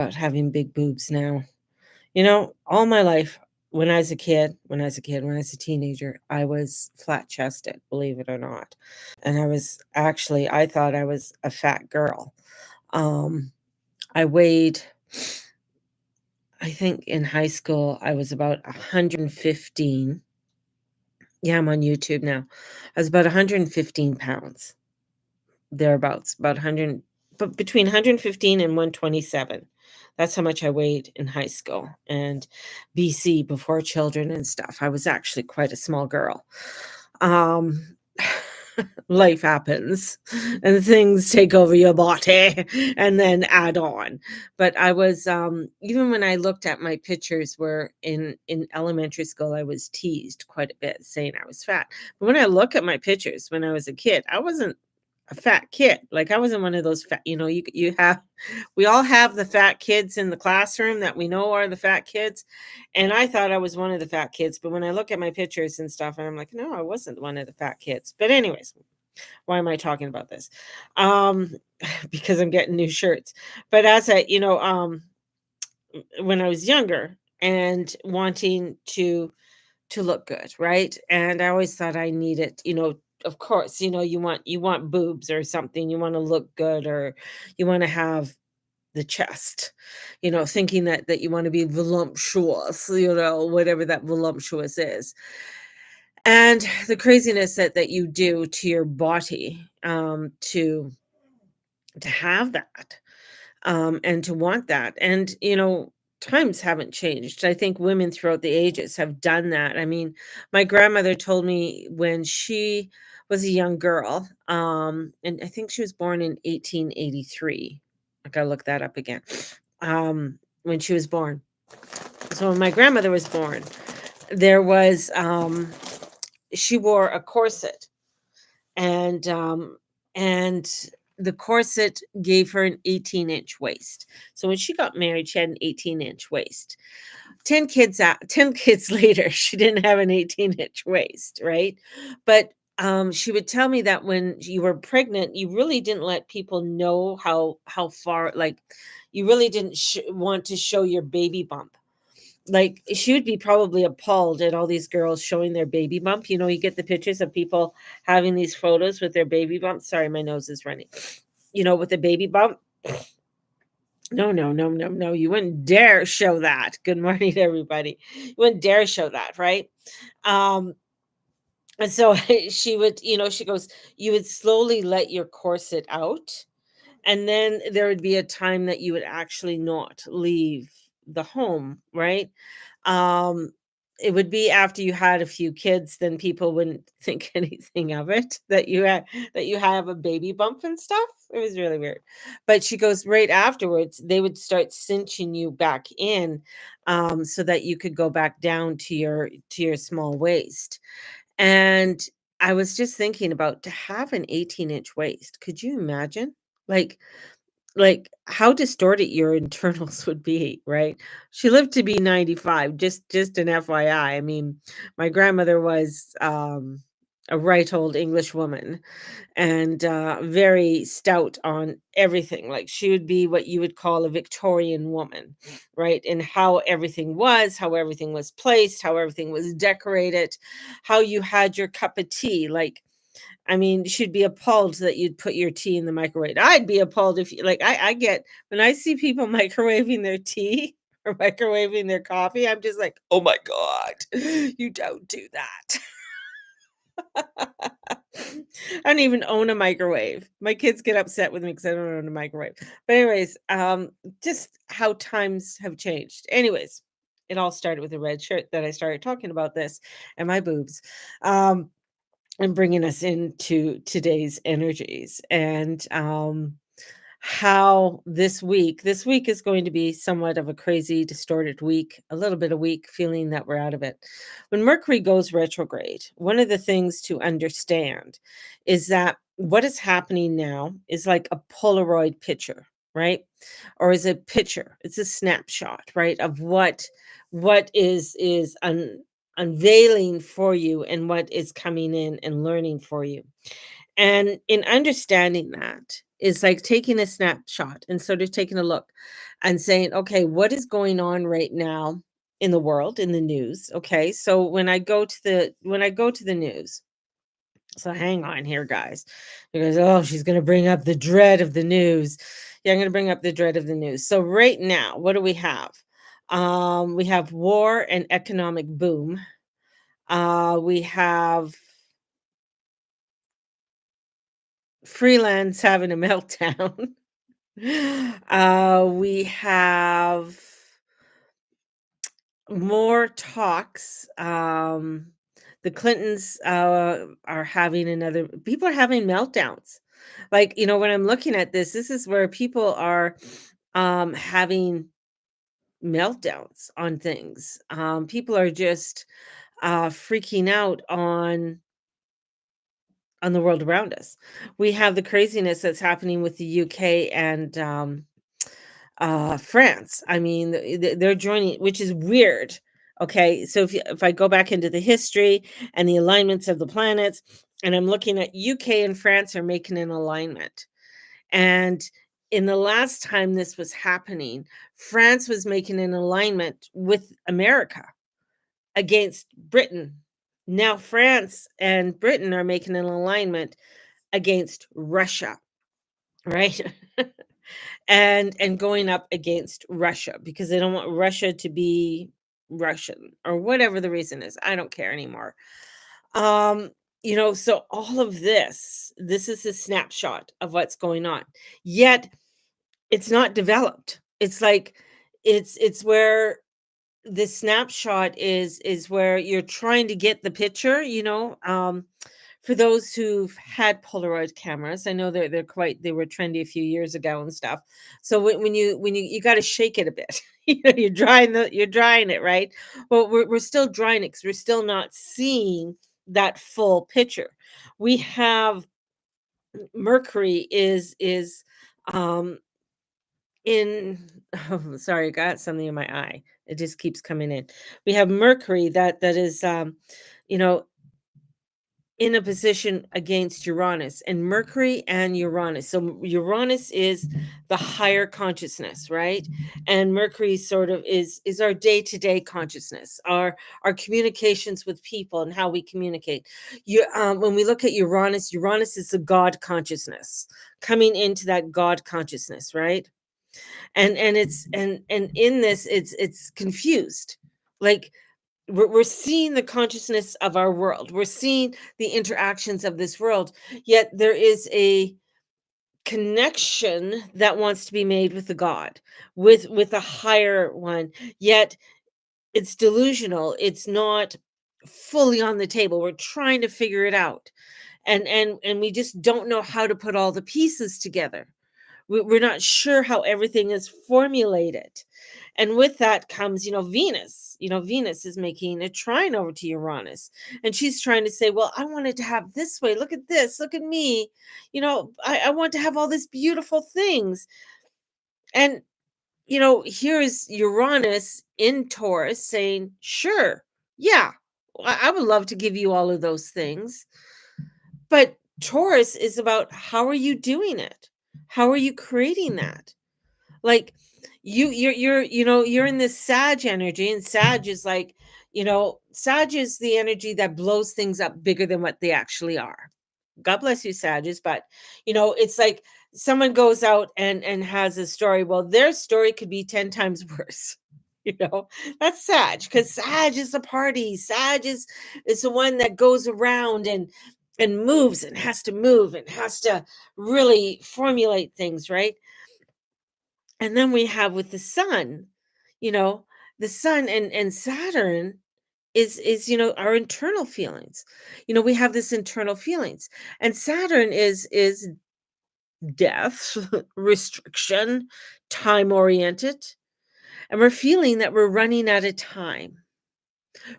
About having big boobs now. All my life, when I was a teenager, I was flat chested, believe it or not. And I thought I was a fat girl. Um, I weighed, I think in high school, I was about 115. Yeah, I'm on YouTube now. I was about 115 pounds, thereabouts, about 100, but between 115 and 127. That's how much I weighed in high school and BC before children and stuff. I was actually quite a small girl. Um, Life happens and things take over your body and then add on. But even when I looked at my pictures where in elementary school, I was teased quite a bit saying I was fat. But when I look at my pictures when I was a kid, I wasn't a fat kid. Like, I wasn't one of those fat, you have we all have the fat kids in the classroom that we know are the fat kids, and I thought I was one of the fat kids, but when I look at my pictures and stuff, and I'm like, "No, I wasn't one of the fat kids." But anyways, why am I talking about this? Um, because I'm getting new shirts. But as I when I was younger and wanting to look good, right? And I always thought I needed, of course, you want boobs or something, you want to look good, or you want to have the chest, thinking that you want to be voluptuous, whatever that voluptuous is. And the craziness that you do to your body, to have that, and to want that. And, times haven't changed. I think women throughout the ages have done that. I mean, my grandmother told me when she was a young girl, and I think she was born in 1883. I gotta look that up again. When she was born. So when my grandmother was born, there was she wore a corset, and the corset gave her an 18-inch waist. So when she got married, she had an 18-inch waist. 10 kids later, she didn't have an 18-inch waist, right? But she would tell me that when you were pregnant, you really didn't let people know how far, like, you really didn't want to show your baby bump. Like, she would be probably appalled at all these girls showing their baby bump. You get the pictures of people having these photos with their baby bump. Sorry, my nose is running. With the baby bump. No, no, no, no, no. You wouldn't dare show that. Good morning, everybody. You wouldn't dare show that, right? Um, and so she goes, you would slowly let your corset out, and then there would be a time that you would actually not leave the home, right? Um, it would be after you had a few kids, then people wouldn't think anything of it that you have a baby bump and stuff. It was really weird. But she goes, right afterwards, they would start cinching you back in, so that you could go back down to your small waist. And I was just thinking about to have an 18-inch waist. Could you imagine? Like how distorted your internals would be, right? She lived to be 95, just an FYI. I mean, my grandmother was, a right old English woman, and, very stout on everything. Like, she would be what you would call a Victorian woman, right? And how everything was placed, how everything was decorated, how you had your cup of tea. Like, I mean, she'd be appalled that you'd put your tea in the microwave. I'd be appalled if you like, I get when I see people microwaving their tea or microwaving their coffee, I'm just like, "Oh my god, you don't do that." I don't even own a microwave. My kids get upset with me because I don't own a microwave. But anyways, just how times have changed. Anyways, it all started with a red shirt that I started talking about this and my boobs. Um, and bringing us into today's energies, and how this week is going to be somewhat of a crazy distorted week, a little bit of week feeling that we're out of it. When Mercury goes retrograde, one of the things to understand is that what is happening now is like a Polaroid picture, right? Or is a picture, it's a snapshot, right, of what is unveiling for you and what is coming in and learning for you. And in understanding that, is like taking a snapshot and sort of taking a look and saying, okay, what is going on right now in the world, in the news? Okay. So when I go to the news, so hang on here, guys. You guys, oh, she's gonna bring up the dread of the news. Yeah, I'm gonna bring up the dread of the news. So right now, what do we have? We have war and economic boom. We have freelance having a meltdown. We have more talks. The Clintons are having another, people are having meltdowns. Like, when I'm looking at this is where people are having meltdowns on things. People are just freaking out on the world around us. We have the craziness that's happening with the UK and France. I mean, they're joining, which is weird. Okay, so if I go back into the history and the alignments of the planets, and I'm looking at UK and France are making an alignment, and in the last time this was happening, France was making an alignment with America against Britain. Now France and Britain are making an alignment against Russia, right? And going up against Russia because they don't want Russia to be Russian or whatever the reason is. I don't care anymore. Um, so all of this is a snapshot of what's going on. Yet it's not developed. It's like it's where the snapshot is where you're trying to get the picture, for those who've had Polaroid cameras, I know they were trendy a few years ago and stuff. So when you got to shake it a bit, you're drying it, right? Well, we're still drying it because we're still not seeing that full picture. We have Mercury is um in sorry, I got something in my eye. It just keeps coming in. We have Mercury that is you know in a position against Uranus, and Mercury and Uranus. So Uranus is the higher consciousness, right? And Mercury sort of is our day-to-day consciousness, our communications with people and how we communicate. When we look at Uranus, Uranus is the God consciousness, coming into that God consciousness, right? And in this it's confused. Like we're seeing the consciousness of our world. We're seeing the interactions of this world. Yet there is a connection that wants to be made with the God, with a higher one. Yet it's delusional. It's not fully on the table. We're trying to figure it out. And we just don't know how to put all the pieces together. We're not sure how everything is formulated. And with that comes, Venus. Venus is making a trine over to Uranus. And she's trying to say, well, I wanted to have this way. Look at this. Look at me. I want to have all these beautiful things. And, here's Uranus in Taurus saying, sure, yeah, I would love to give you all of those things. But Taurus is about how are you doing it? How are you creating that? Like you're in this Sag energy, and Sag is like, Sag is the energy that blows things up bigger than what they actually are. God bless you, Sages, but it's like someone goes out and has a story. Well, their story could be 10 times worse. You know, that's Sag because Sag is the party. Sag is the one that goes around and moves and has to move and has to really formulate things, right? And then we have with the sun, you know, the sun and Saturn is our internal feelings. We have this internal feelings. And Saturn is death, restriction, time oriented. And we're feeling that we're running out of time.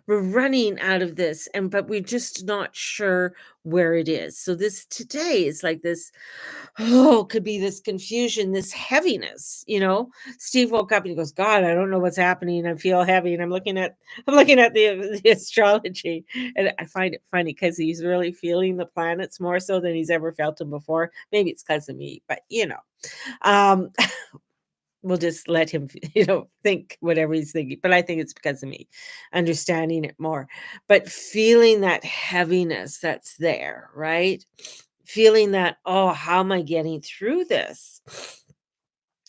We're running out of this, and but we're just not sure where it is. So this today is like this, oh, could be this confusion, this heaviness, you know. Steve woke up and he goes, God, I don't know what's happening. I feel heavy. And I'm looking at the astrology. And I find it funny because he's really feeling the planets more so than he's ever felt them before. Maybe it's because of me, but Um, we'll just let him, think whatever he's thinking. But I think it's because of me understanding it more. But feeling that heaviness that's there, right? Feeling that, oh, how am I getting through this?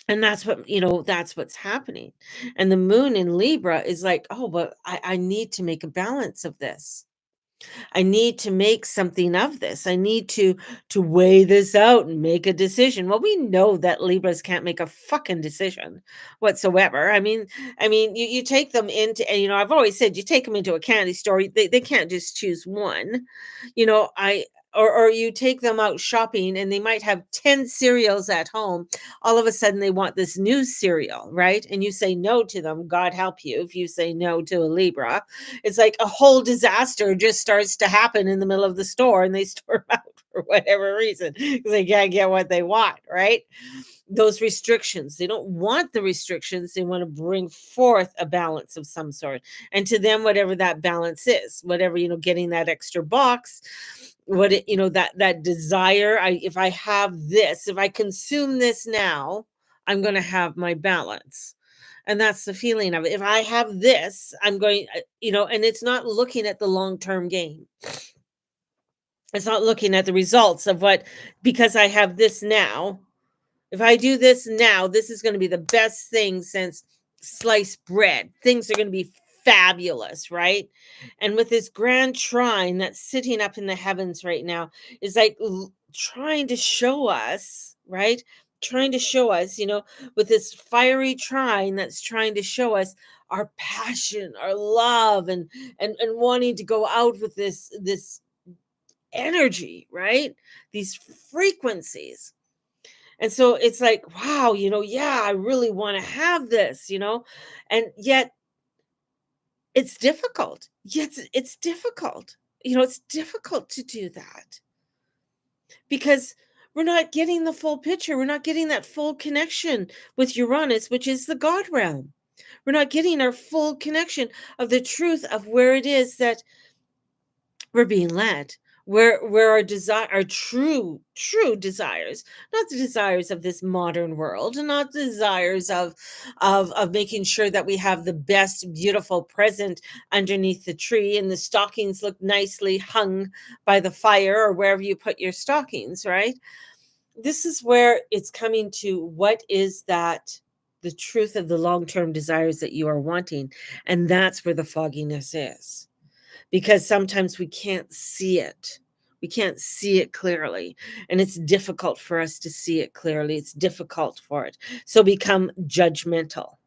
And that's what's happening. And the moon in Libra is like, oh, but I need to make a balance of this. I need to make something of this. I need to weigh this out and make a decision. Well, we know that Libras can't make a fucking decision whatsoever. I mean, you take them into, and I've always said you take them into a candy store. They can't just choose one. I or you take them out shopping and they might have 10 cereals at home. All of a sudden they want this new cereal, right? And you say no to them. God help you if you say no to a Libra. It's like a whole disaster just starts to happen in the middle of the store and they storm out for whatever reason because they can't get what they want, right? Those restrictions, they don't want the restrictions. They want to bring forth a balance of some sort. And to them, whatever that balance is, whatever, getting that extra box, that desire, if I have this, if I consume this now, I'm going to have my balance. And that's the feeling of it. If I have this, I'm going, and it's not looking at the long-term gain. It's not looking at the results of because I have this now. If I do this now, this is going to be the best thing since sliced bread. Things are going to be fabulous, right? And with this grand trine that's sitting up in the heavens right now, is like trying to show us, right? Trying to show us, with this fiery trine that's trying to show us our passion, our love, and wanting to go out with this energy, right? These frequencies. And so it's like, wow, yeah, I really want to have this, and yet it's difficult. Yes, it's difficult. It's difficult to do that because we're not getting the full picture. We're not getting that full connection with Uranus, which is the God realm. We're not getting our full connection of the truth of where it is that we're being led, where our true desires, not the desires of this modern world, and not the desires of making sure that we have the best beautiful present underneath the tree and the stockings look nicely hung by the fire or wherever you put your stockings, right? This is where it's coming to, what is that, the truth of the long-term desires that you are wanting. And that's where the fogginess is, because sometimes we can't see it. We can't see it clearly, and it's difficult for us to see it clearly. It's difficult for it. So become judgmental.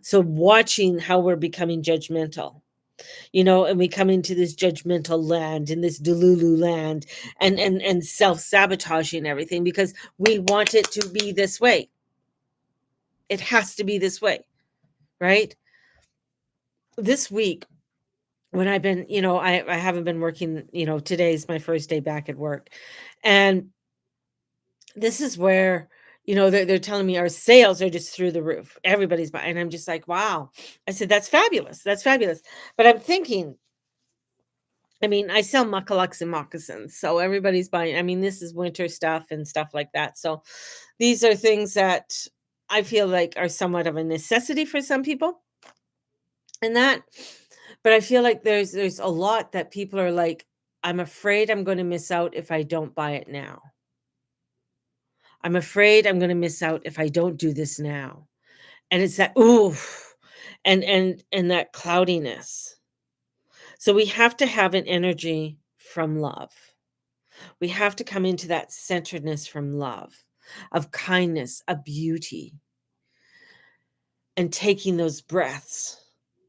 So watching how we're becoming judgmental, and we come into this judgmental land, in this delulu land, and self-sabotaging everything because we want it to be this way. It has to be this way, right? This week, when I've been, I haven't been working, today's my first day back at work. And this is where, they're telling me our sales are just through the roof. Everybody's buying. And I'm just like, wow. I said, that's fabulous. That's fabulous. But I'm thinking, I mean, I sell muckalucks and moccasins. So everybody's buying. I mean, this is winter stuff and stuff like that. So these are things that I feel like are somewhat of a necessity for some people. And that, but I feel like there's a lot that people are like, I'm afraid I'm going to miss out if I don't buy it now. I'm afraid I'm going to miss out if I don't do this now. And it's that, ooh, and that cloudiness. So we have to have an energy from love. We have to come into that centeredness from love, of kindness, of beauty, and taking those breaths,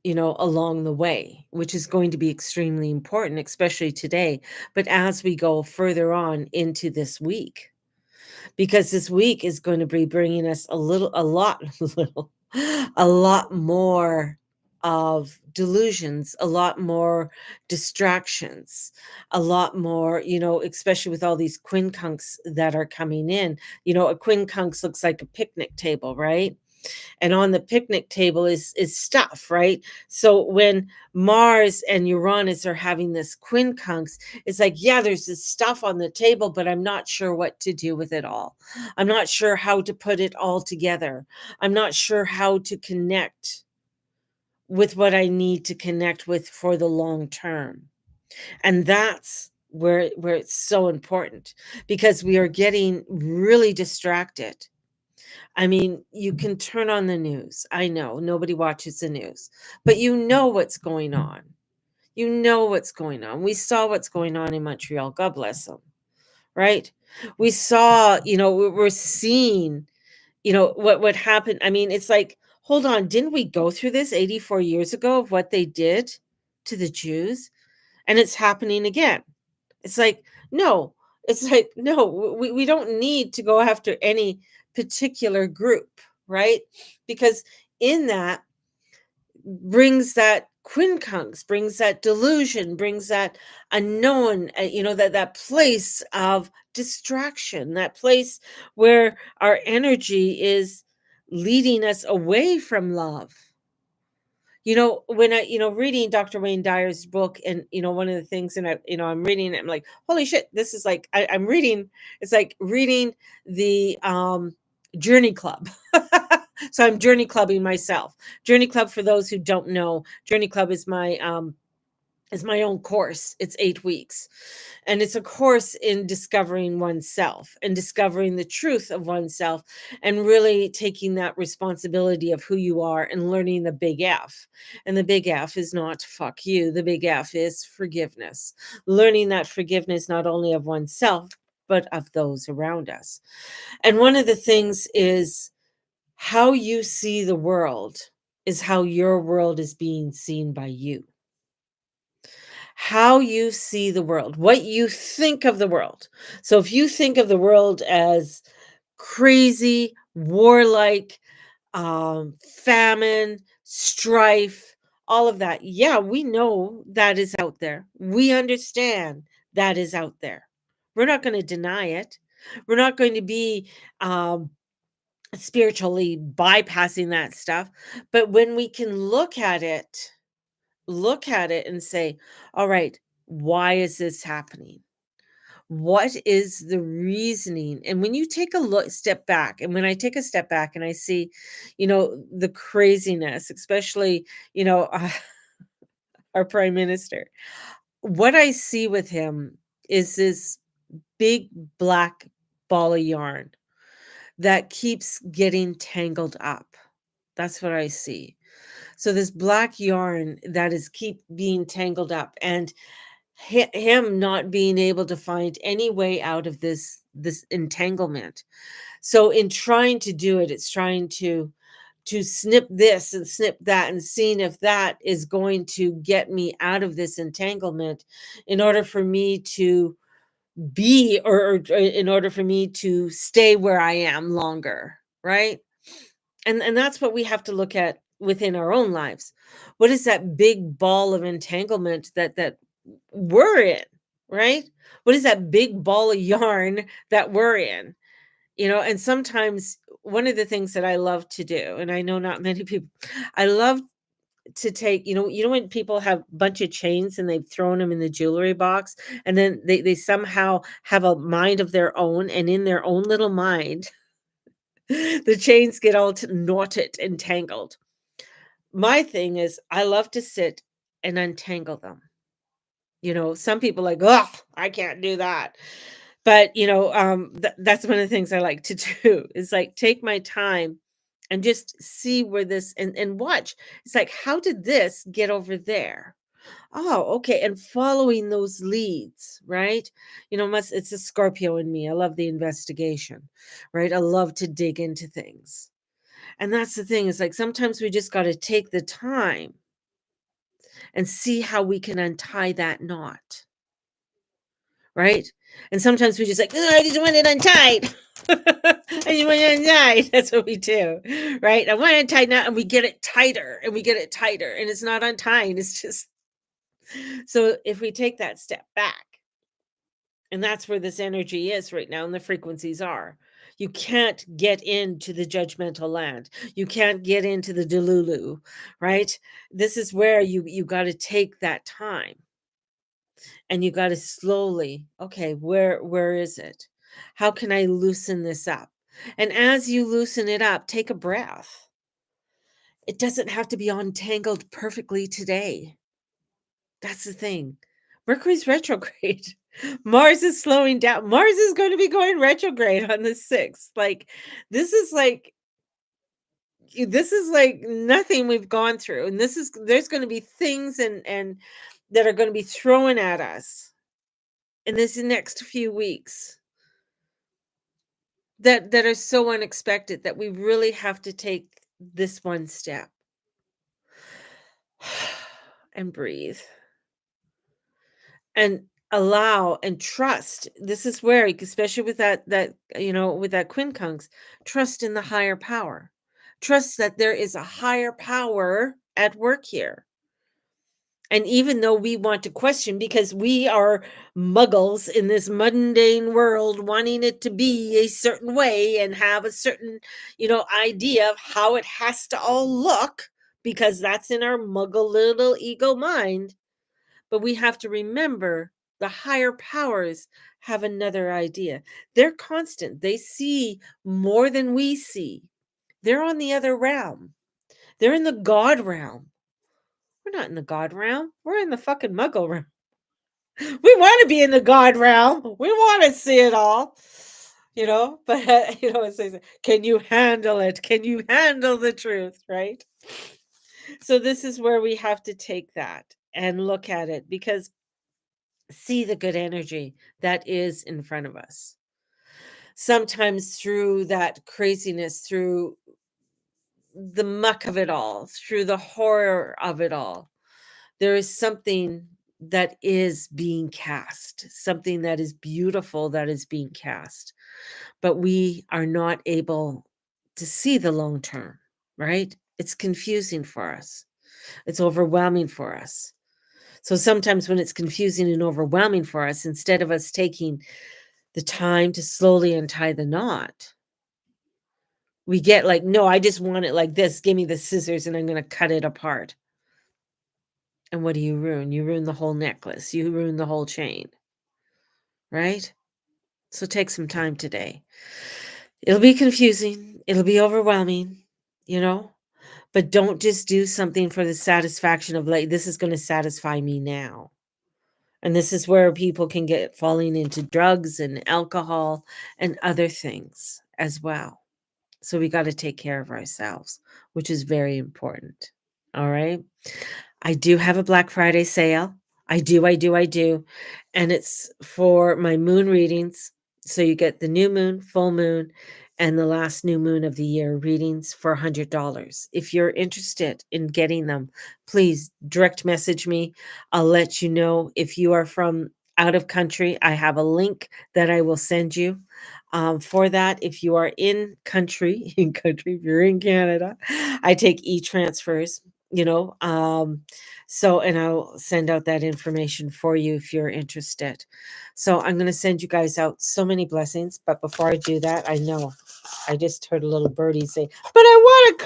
along the way, which is going to be extremely important, especially today. But as we go further on into this week, because this week is going to be bringing us a lot, a lot more of delusions, a lot more distractions, a lot more, especially with all these quincunx that are coming in. A quincunx looks like a picnic table, right? And on the picnic table is stuff, right? So when Mars and Uranus are having this quincunx, it's like, yeah, there's this stuff on the table, but I'm not sure what to do with it all. I'm not sure how to put it all together. I'm not sure how to connect with what I need to connect with for the long term. And that's where it's so important, because we are getting really distracted. I mean, you can turn on the news. I know nobody watches the news, but you know what's going on. You know what's going on. We saw what's going on in Montreal. God bless them, right? We saw, we're seeing, what happened. I mean, it's like, hold on, didn't we go through this 84 years ago of what they did to the Jews? And it's happening again. It's like, no, it's like, no, we don't need to go after any particular group, right? Because in that brings that quincunx, brings that delusion, brings that unknown, that place of distraction, that place where our energy is leading us away from love. When reading Dr. Wayne Dyer's book, and one of the things, and I'm reading it, I'm like, holy shit, this is like, I'm reading, it's like reading the Journey Club. So I'm journey clubbing myself. Journey Club, for those who don't know, Journey Club is my own course. It's 8 weeks. And it's a course in discovering oneself and discovering the truth of oneself, and really taking that responsibility of who you are and learning the big F. And the big F is not fuck you. The big F is forgiveness. Learning that forgiveness, not only of oneself, but of those around us. And one of the things is, how you see the world is how your world is being seen by you. How you see the world, what you think of the world. So if you think of the world as crazy, warlike, famine, strife, all of that, yeah, we know that is out there. We understand that is out there. We're not going to deny it. We're not going to be spiritually bypassing that stuff. But when we can look at it and say, all right, why is this happening? What is the reasoning? And when you take a step back, and when I take a step back and I see, the craziness, especially, our prime minister, what I see with him is this big black ball of yarn that keeps getting tangled up. That's what I see. So this black yarn that is keep being tangled up, and him not being able to find any way out of this entanglement. So in trying to do it, it's trying to snip this and snip that, and seeing if that is going to get me out of this entanglement, in order for me to be, or in order for me to stay where I am longer, right? And that's what we have to look at within our own lives. What is that big ball of entanglement that we're in, right? What is that big ball of yarn that we're in? And sometimes one of the things that I love to do, and I know not many people, I love to take, when people have a bunch of chains and they've thrown them in the jewelry box, and then they somehow have a mind of their own, and in their own little mind, the chains get all knotted and tangled. My thing is, I love to sit and untangle them. Some people like, oh, I can't do that. But that's one of the things I like to do, is like take my time and just see where this, and watch. It's like, how did this get over there? Oh, okay. And following those leads, right? It's a Scorpio in me. I love the investigation, right? I love to dig into things. And that's the thing, is like, sometimes we just got to take the time and see how we can untie that knot, right? And sometimes we just like, "Ugh, I just want it untied." And you want to untie. That's what we do, right? I want to untie now, and we get it tighter, and we get it tighter, and it's not untying. It's just so if we take that step back, and that's where this energy is right now, and the frequencies are. You can't get into the judgmental land. You can't get into the delulu, right? This is where you got to take that time, and you got to slowly, okay, where is it? How can I loosen this up? And as you loosen it up, take a breath. It doesn't have to be untangled perfectly today. That's the thing. Mercury's retrograde. Mars is slowing down. Mars is going to be going retrograde on the 6th. Like this is like this is like nothing we've gone through. And there's going to be things and that are going to be thrown at us in this next few weeks that are so unexpected that we really have to take this one step and breathe and allow and trust. This is where, especially with with that quincunx, trust in the higher power. Trust that there is a higher power at work here. And even though we want to question because we are muggles in this mundane world wanting it to be a certain way and have a certain, idea of how it has to all look because that's in our muggle little ego mind. But we have to remember the higher powers have another idea. They're constant. They see more than we see. They're on the other realm. They're in the God realm. We're not in the God realm. We're in the fucking muggle realm. We want to be in the God realm. We want to see it all. But it says, can you handle it? Can you handle the truth? Right. So this is where we have to take that and look at it because see the good energy that is in front of us. Sometimes through that craziness, through the muck of it all, through the horror of it all, there is something that is being cast, something that is beautiful that is being cast. But we are not able to see the long term, right? It's confusing for us, it's overwhelming for us. So sometimes when it's confusing and overwhelming for us, instead of us taking the time to slowly untie the knot, we get like, no, I just want it like this. Give me the scissors and I'm going to cut it apart. And what do you ruin? You ruin the whole necklace. You ruin the whole chain. Right? So take some time today. It'll be confusing. It'll be overwhelming, you know, but don't just do something for the satisfaction of like, this is going to satisfy me now. And this is where people can get falling into drugs and alcohol and other things as well. So we got to take care of ourselves, which is very important. All right. I do have a Black Friday sale. I do. And it's for my moon readings. So you get the new moon, full moon, and the last new moon of the year readings for $100. If you're interested in getting them, please direct message me. I'll let you know. If you are from out of country, I have a link that I will send you for that. If you are in country, if you're in Canada, I take e-transfers, and I'll send out that information for you if you're interested. So I'm going to send you guys out so many blessings. But before I do that, I know I just heard a little birdie say, but I want a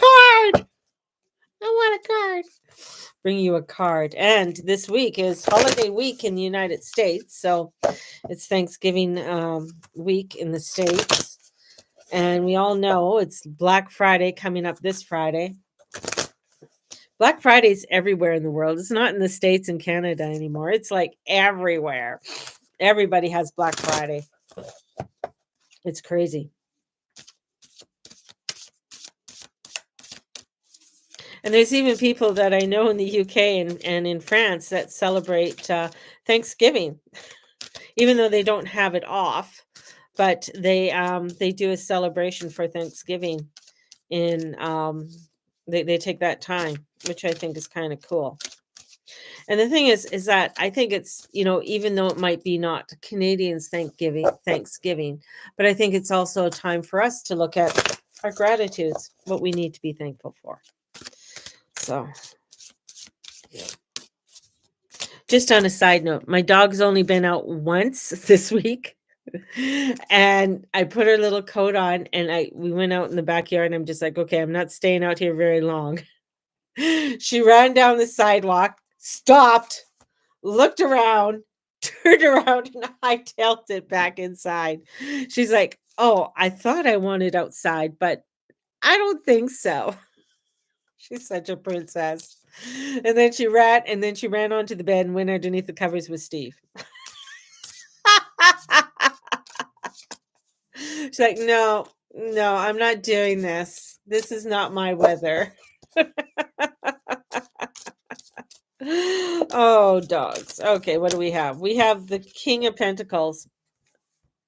card. I want a card. Bring you a card. And this week is holiday week in the United States. So it's Thanksgiving week in the States. And we all know it's Black Friday coming up this Friday. Black Friday's everywhere in the world. It's not in the States and Canada anymore. It's like everywhere. Everybody has Black Friday. It's crazy. And there's even people that I know in the UK and in France that celebrate Thanksgiving, even though they don't have it off. But they do a celebration for Thanksgiving in they take that time, which I think is kind of cool. And the thing is that I think it's, even though it might be not Canadians Thanksgiving, but I think it's also a time for us to look at our gratitudes, what we need to be thankful for. So, just on a side note, my dog's only been out once this week. And I put her little coat on and we went out in the backyard and I'm just like, okay, I'm not staying out here very long. She ran down the sidewalk, stopped, looked around, turned around, and hightailed it back inside. She's like, "Oh, I thought I wanted outside, but I don't think so." She's such a princess. And then she ran onto the bed and went underneath the covers with Steve. She's like, "No, no, I'm not doing this. This is not my weather." Oh, dogs. Okay, what do we have? We have the King of Pentacles.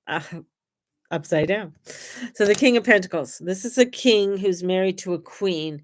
Uh, upside down. So the King of Pentacles. This is a king who's married to a queen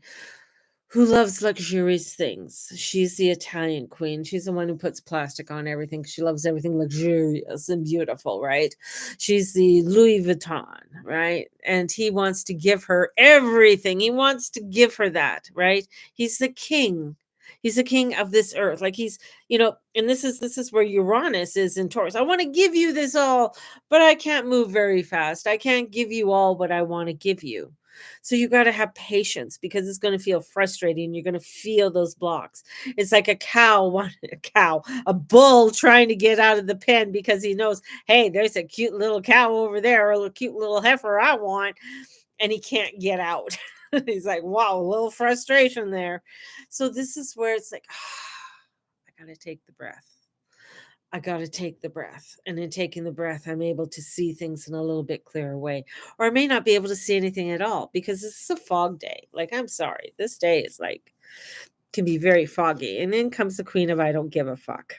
who loves luxurious things. She's the Italian queen. She's the one who puts plastic on everything. She loves everything luxurious and beautiful, right? She's the Louis Vuitton, right? And he wants to give her everything. He wants to give her that, right? He's the king. He's the king of this earth. Like and this is where Uranus is in Taurus. I want to give you this all, but I can't move very fast. I can't give you all what I want to give you. So you got to have patience because it's going to feel frustrating. You're going to feel those blocks. It's like a bull trying to get out of the pen because he knows, hey, there's a cute little cow over there, or a cute little heifer I want, and he can't get out. He's like, wow, a little frustration there. So this is where it's like, I got to take the breath. I got to take the breath. And in taking the breath, I'm able to see things in a little bit clearer way. Or I may not be able to see anything at all because this is a fog day. Like, I'm sorry. This day is can be very foggy. And then comes the Queen of I don't give a fuck.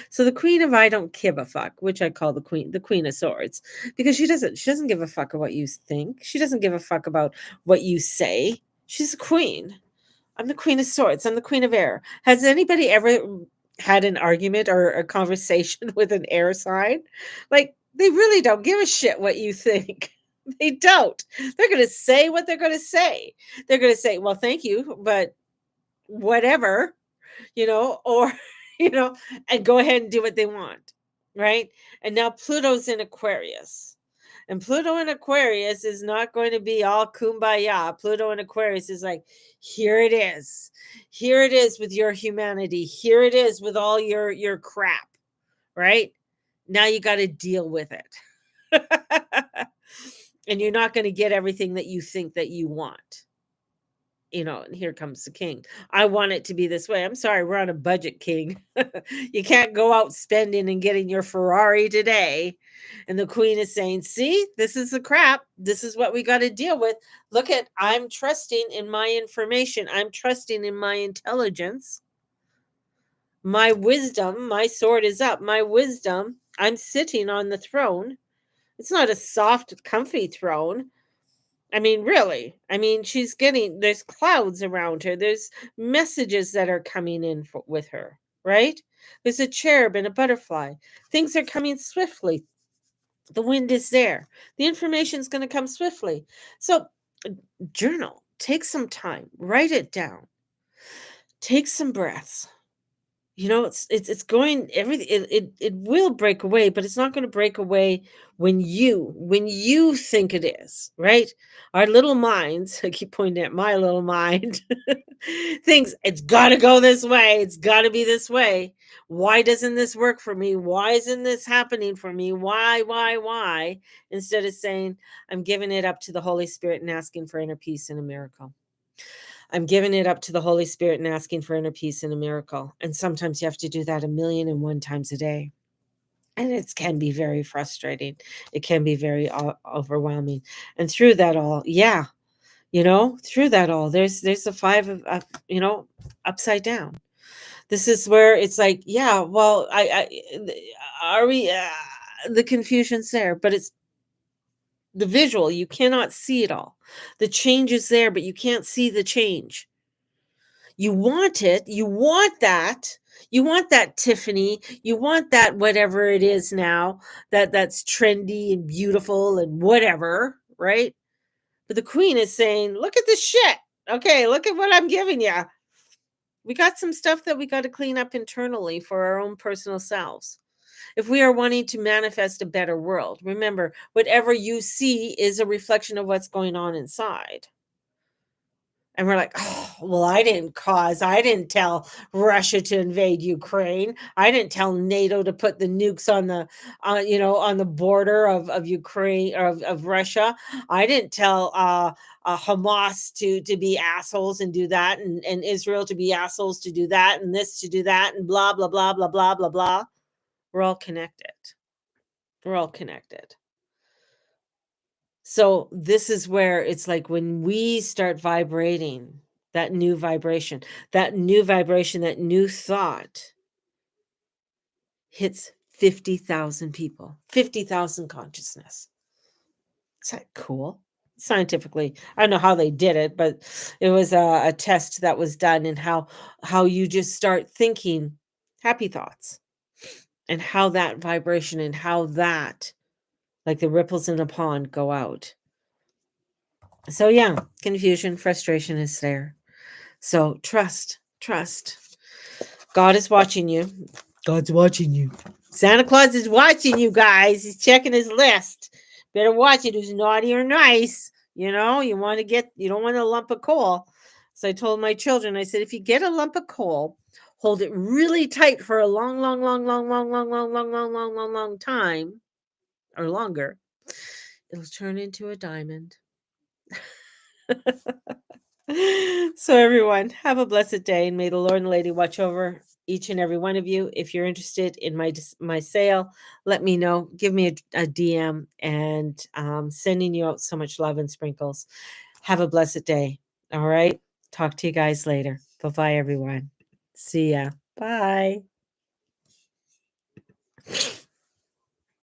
So the Queen of I don't give a fuck, which I call the Queen of Swords, because she doesn't give a fuck about what you think. She doesn't give a fuck about what you say. She's a queen. I'm the Queen of Swords. I'm the Queen of Air. Has anybody ever had an argument or a conversation with an air sign? Like, they really don't give a shit what you think. They don't. They're going to say what they're going to say. They're going to say, well, thank you, but whatever, or, you know, and go ahead and do what they want. Right. And now Pluto's in Aquarius. And Pluto in Aquarius is not going to be all kumbaya. Pluto in Aquarius is like, here it is. Here it is with your humanity. Here it is with all your crap, right? Now you got to deal with it. And you're not going to get everything that you think that you want. And here comes the king. I want it to be this way. I'm sorry, we're on a budget, king. You can't go out spending and getting your Ferrari today. And the queen is saying, see, this is the crap. This is what we got to deal with. Look I'm trusting in my information. I'm trusting in my intelligence. My wisdom, my sword is up. My wisdom, I'm sitting on the throne. It's not a soft, comfy throne. I mean, really. I mean, there's clouds around her. There's messages that are coming in with her, right? There's a cherub and a butterfly. Things are coming swiftly. The wind is there. The information is going to come swiftly. So, journal. Take some time. Write it down. Take some breaths. It's going everything it will break away, but it's not going to break away when you think it is, right? Our little minds, I keep pointing at my little mind, thinks it's got to go this way, it's got to be this way. Why doesn't this work for me? Why isn't this happening for me? Why? Instead of saying, I'm giving it up to the Holy Spirit and asking for inner peace and a miracle. I'm giving it up to the Holy Spirit and asking for inner peace and a miracle. And sometimes you have to do that 1,000,001 times a day. And it can be very frustrating. It can be very overwhelming. And through that all, through that all, there's the five of upside down. This is where it's like, yeah, well, are we, the confusion's there, but it's the visual. You cannot see it all. The change is there, but you can't see the change. You want it. You want that. You want that Tiffany. You want that whatever it is now that's trendy and beautiful and whatever, right? But the queen is saying, "Look at this shit. Okay, look at what I'm giving you. We got some stuff that we got to clean up internally for our own personal selves. If we are wanting to manifest a better world, remember, whatever you see is a reflection of what's going on inside." And we're like, "Oh, well, I didn't tell Russia to invade Ukraine. I didn't tell NATO to put the nukes on the, on the border of Ukraine or of Russia. I didn't tell Hamas to be assholes and do that, and Israel to be assholes to do that, and this to do that, and blah blah blah blah blah blah blah." We're all connected. We're all connected. So this is where it's like when we start vibrating that new vibration, that new thought hits 50,000 people, 50,000 consciousness. Is that cool? Scientifically, I don't know how they did it, but it was a test that was done, and how you just start thinking happy thoughts, and how that vibration and how that, like the ripples in a pond, go out. So yeah, confusion, frustration is there. So trust. God is watching you. God's watching you. Santa Claus is watching you guys. He's checking his list. Better watch it who's naughty or nice. You don't want a lump of coal. So I told my children, I said, if you get a lump of coal, hold it really tight for a long, long, long, long, long, long, long, long, long, long, long, long time or longer. It'll turn into a diamond. So everyone, have a blessed day, and may the Lord and Lady watch over each and every one of you. If you're interested in my sale, let me know. Give me a DM, and sending you out so much love and sprinkles. Have a blessed day. All right. Talk to you guys later. Bye-bye, everyone. See ya. Bye.